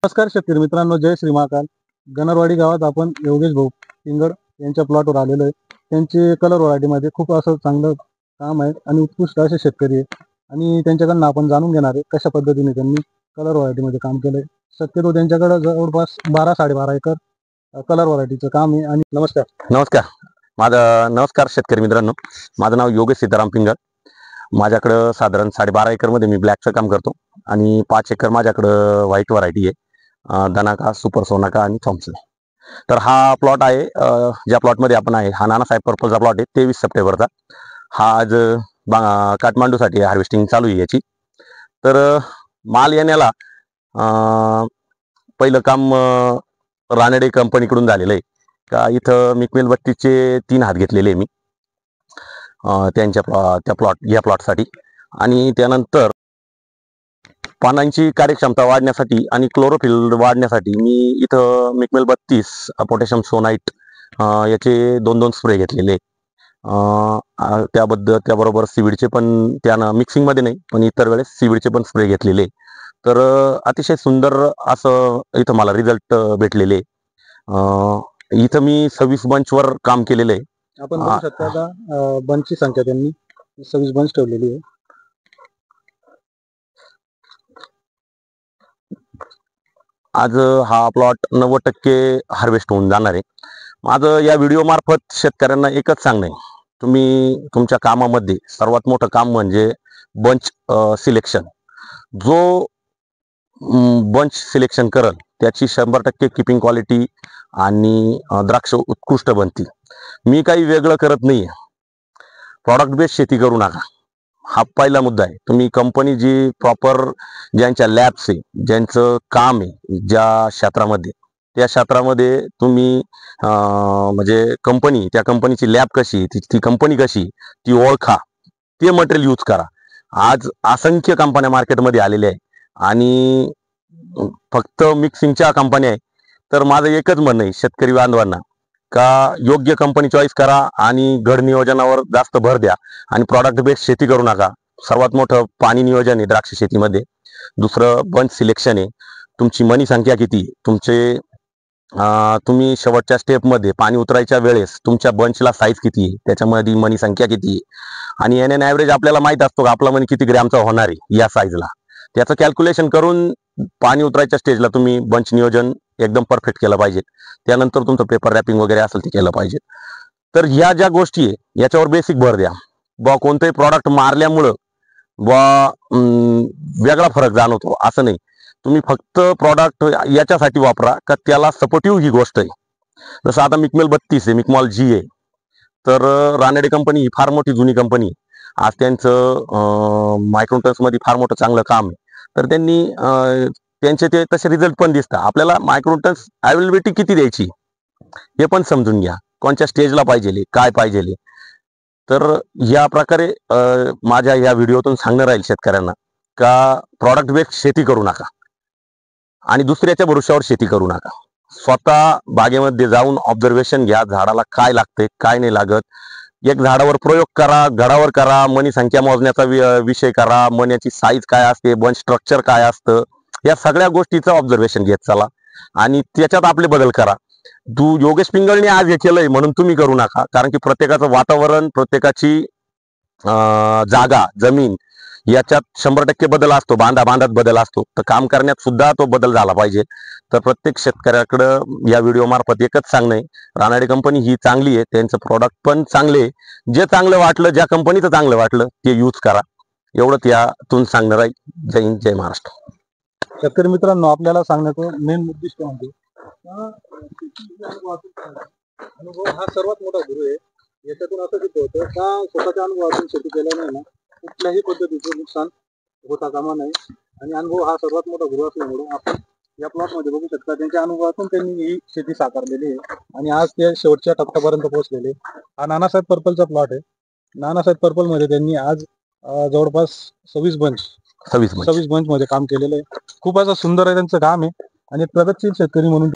नमस्कार शेतकरी मित्रांनो, जय श्री महाकाल. गणरवाडी गावात आपण योगेश भाऊ पिंगड यांच्या प्लॉटवर आलेलो आहे. त्यांचे कलर व्हरायटीमध्ये खूप असं चांगलं काम आहे आणि उत्कृष्ट असे शेतकरी आहे आणि त्यांच्याकडनं आपण जाणून घेणार आहे कशा पद्धतीने त्यांनी कलर व्हरायटीमध्ये काम केलंय. शक्यतो त्यांच्याकडे जवळपास 12-12.5 एकर कलर व्हरायटीचं काम आहे. आणि नमस्कार नमस्कार शेतकरी मित्रांनो, माझं नाव योगेश सीताराम पिंगड. माझ्याकडं साधारण 12.5 एकरमध्ये मी ब्लॅकचं काम करतो आणि 5 एकर माझ्याकडं व्हाईट व्हरायटी आहे, दनाका, सुपर सोनाका आणि थॉम्सन. तर हा प्लॉट आहे, ज्या प्लॉटमध्ये आपण आहे हा नानासाहेब पर्पलचा प्लॉट आहे. 23 सप्टेंबरचा हा आज काठमांडूसाठी हार्वेस्टिंग चालू आहे याची. तर माल येण्याला पहिलं काम रानडे कंपनीकडून झालेलं आहे. का इथं मिकमेल 32चे 3 हात घेतलेले मी त्या या प्लॉटसाठी. आणि त्यानंतर पानांची कार्यक्षमता वाढण्यासाठी आणि क्लोरोफिल वाढण्यासाठी मी इथं मिकमेल 32 पोटॅशियम सोनाइट याचे 2-2 स्प्रे घेतलेले. त्याबरोबर सीवीडचे पण त्यानं मिक्सिंगमध्ये नाही पण इतर वेळेस सीवीडचे पण स्प्रे घेतलेले. तर अतिशय सुंदर असं इथं मला रिझल्ट भेटलेले. इथं मी 26 बंचवर काम केलेलं आहे. आपण बघू शकता आता बंचची संख्या त्यांनी 26 बंच ठेवलेली आहे. आज हा प्लॉट 90% हार्वेस्ट होऊन जाणार आहे. माझं या व्हिडिओ मार्फत शेतकऱ्यांना एकच सांगणं आहे, तुम्ही तुमच्या कामामध्ये सर्वात मोठं काम म्हणजे बंच सिलेक्शन. जो बंच सिलेक्शन करल त्याची 100% किपिंग क्वालिटी आणि द्राक्ष उत्कृष्ट बनतील. मी काही वेगळं करत नाहीये. प्रॉडक्ट बेस्ड शेती करू नका, हा पहिला मुद्दा आहे. तुम्ही कंपनी जी प्रॉपर ज्यांच्या लॅब्स आहे, ज्यांचं काम आहे ज्या क्षेत्रामध्ये, त्या क्षेत्रामध्ये तुम्ही म्हणजे त्या कंपनीची लॅब कशी, ती कंपनी कशी ती ओळखा, ते मटेरियल यूज करा. आज असंख्य कंपन्या मार्केटमध्ये आलेल्या आहे आणि फक्त मिक्सिंगच्या कंपन्या आहे. तर माझं एकच म्हणणं आहे शेतकरी बांधवांना का योग्य कंपनी चॉईस करा आणि घड नियोजनावर जास्त भर द्या आणि प्रॉडक्ट बेस्ड शेती करू नका. सर्वात मोठं पाणी नियोजन आहे द्राक्ष शेतीमध्ये. दुसरं बंच सिलेक्शन आहे. तुमची मनी संख्या किती, तुम्ही शेवटच्या स्टेपमध्ये पाणी उतरायच्या वेळेस तुमच्या बंचला साईज किती आहे, त्याच्यामध्ये मनी संख्या किती आहे आणि एन ॲव्हरेज आपल्याला माहित असतो का आपला मनी किती ग्रॅमचा होणार आहे या साईजला. त्याचं कॅल्क्युलेशन करून पाणी उतरायच्या स्टेजला तुम्ही बंच नियोजन एकदम परफेक्ट केलं पाहिजे. त्यानंतर तुमचं पेपर रॅपिंग वगैरे असेल ते केलं पाहिजे. तर ह्या ज्या गोष्टी आहे याच्यावर बेसिक भर द्या. कोणतंही प्रॉडक्ट मारल्यामुळं वेगळा फरक जाणवतो असं नाही. तुम्ही फक्त प्रॉडक्ट याच्यासाठी वापरा का त्याला सपोर्टिव्ह ही गोष्ट आहे. जसं आता मिकमेल 32 आहे, मिकमॉल जी आहे. तर रानडे कंपनी ही फार मोठी जुनी कंपनी. आज त्यांचं मायक्रोटन्समध्ये फार मोठं चांगलं काम आहे. तर त्यांचे ते तसे रिझल्ट पण दिसतात. आपल्याला मायक्रोटन्स अवेलेबिलिटी किती द्यायची हे पण समजून घ्या, कोणत्या स्टेजला पाहिजे, काय पाहिजे. तर या प्रकारे माझ्या या व्हिडिओतून सांगणं राहील शेतकऱ्यांना का प्रॉडक्ट बेस्ड शेती करू नका आणि दुसऱ्याच्या भरोश्यावर शेती करू नका. स्वतः बागेमध्ये जाऊन ऑब्झर्वेशन घ्या, झाडाला काय लागते काय नाही लागत. एक झाडावर प्रयोग करा, घडावर करा, मनी संख्या मोजण्याचा विषय करा, मण्याची साईज काय असते, बंच स्ट्रक्चर काय असतं, या सगळ्या गोष्टीचं ऑब्झर्वेशन घेत चला आणि त्याच्यात आपले बदल करा. योगेश पिंगळने आज हे केलंय म्हणून तुम्ही करू नका. कारण की प्रत्येकाचं वातावरण, प्रत्येकाची जागा, जमीन याच्यात 100% बदल असतो, बांधात बदल असतो. तर काम करण्यात सुद्धा तो बदल झाला पाहिजे. तर प्रत्येक शेतकऱ्याकडं या व्हिडिओ मार्फत एकच सांगणं आहे, रानडे कंपनी ही चांगली आहे, त्यांचं प्रॉडक्ट पण चांगले. जे चांगलं वाटलं, ज्या कंपनीचं चांगलं वाटलं ते यूज करा. एवढंच यातून सांगणार आहे. जय हिंद, जय महाराष्ट्र. शेतकरी मित्रांनो, आपल्याला सांगण्याचं मेन उद्दिष्ट म्हणजे अनुभव हा सर्वात मोठा गुरु आहे. याच्यातून असं सिद्ध होतं का स्वतःच्या अनुभवातून शेती केल्याने ना कुठल्याही पद्धतीचं नुकसान होता कामा नये. आणि अनुभव हा सर्वात मोठा गुरु असल्यामुळे आपण या प्लॉट मध्ये बघू शकता त्यांच्या अनुभवातून त्यांनी ही शेती साकारलेली आहे आणि आज ते शेवटच्या टप्प्यापर्यंत पोहोचलेले. हा नानासाहेब पर्पलचा प्लॉट आहे. नानासाहेब पर्पल मध्ये त्यांनी आज जवळपास 26 बंच मध्ये काम केलेलं आहे. खूप असं सुंदर आहे त्यांचं काम आहे आणि प्रगतशील शेतकरी म्हणून